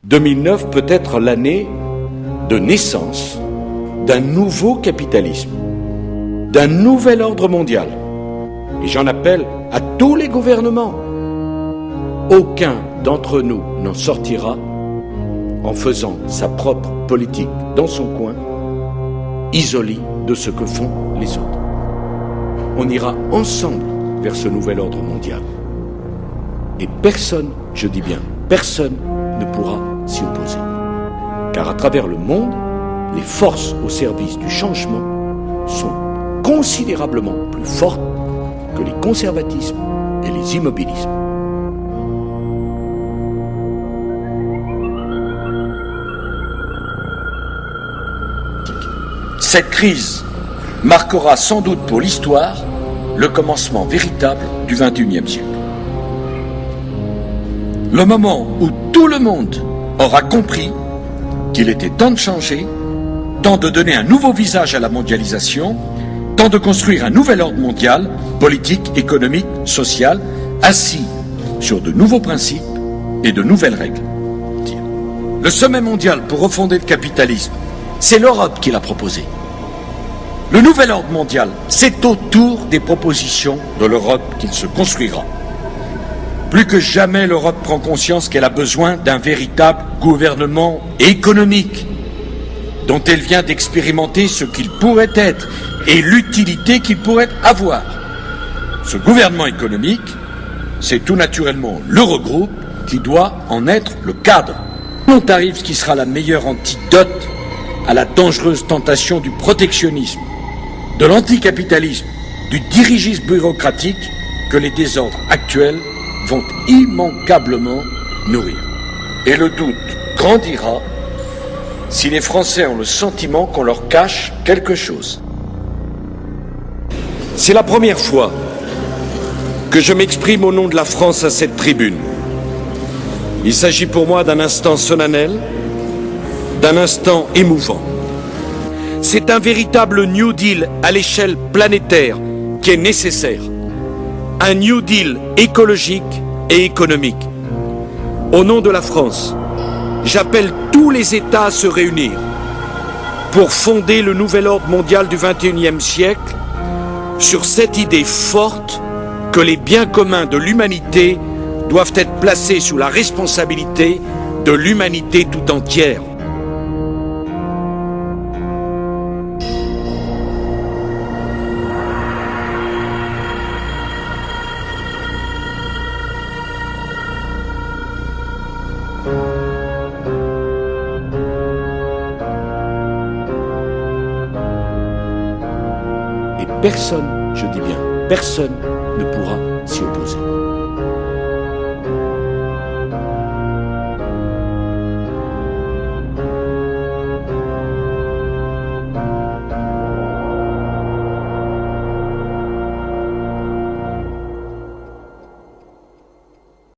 2009 peut être l'année de naissance d'un nouveau capitalisme, d'un nouvel ordre mondial. Et j'en appelle à tous les gouvernements. Aucun d'entre nous n'en sortira en faisant sa propre politique dans son coin, isolé de ce que font les autres. On ira ensemble vers ce nouvel ordre mondial. Et personne, je dis bien personne, ne pourra s'y opposer. Car à travers le monde, les forces au service du changement sont considérablement plus fortes que les conservatismes et les immobilismes. Cette crise marquera sans doute pour l'histoire le commencement véritable du XXIe siècle. Le moment où tout le monde aura compris qu'il était temps de changer, temps de donner un nouveau visage à la mondialisation, temps de construire un nouvel ordre mondial, politique, économique, social, assis sur de nouveaux principes et de nouvelles règles. Le sommet mondial pour refonder le capitalisme, c'est l'Europe qui l'a proposé. Le nouvel ordre mondial, c'est autour des propositions de l'Europe qu'il se construira. Plus que jamais, l'Europe prend conscience qu'elle a besoin d'un véritable gouvernement économique, dont elle vient d'expérimenter ce qu'il pourrait être et l'utilité qu'il pourrait avoir. Ce gouvernement économique, c'est tout naturellement l'Eurogroupe qui doit en être le cadre. Quand arrive ce qui sera la meilleure antidote à la dangereuse tentation du protectionnisme, de l'anticapitalisme, du dirigisme bureaucratique que les désordres actuels vont immanquablement nourrir. Et le doute grandira si les Français ont le sentiment qu'on leur cache quelque chose. C'est la première fois que je m'exprime au nom de la France à cette tribune. Il s'agit pour moi d'un instant solennel, d'un instant émouvant. C'est un véritable New Deal à l'échelle planétaire qui est nécessaire. Un New Deal écologique et économique. Au nom de la France, j'appelle tous les États à se réunir pour fonder le nouvel ordre mondial du XXIe siècle sur cette idée forte que les biens communs de l'humanité doivent être placés sous la responsabilité de l'humanité tout entière. Et personne, je dis bien personne, ne pourra s'y opposer.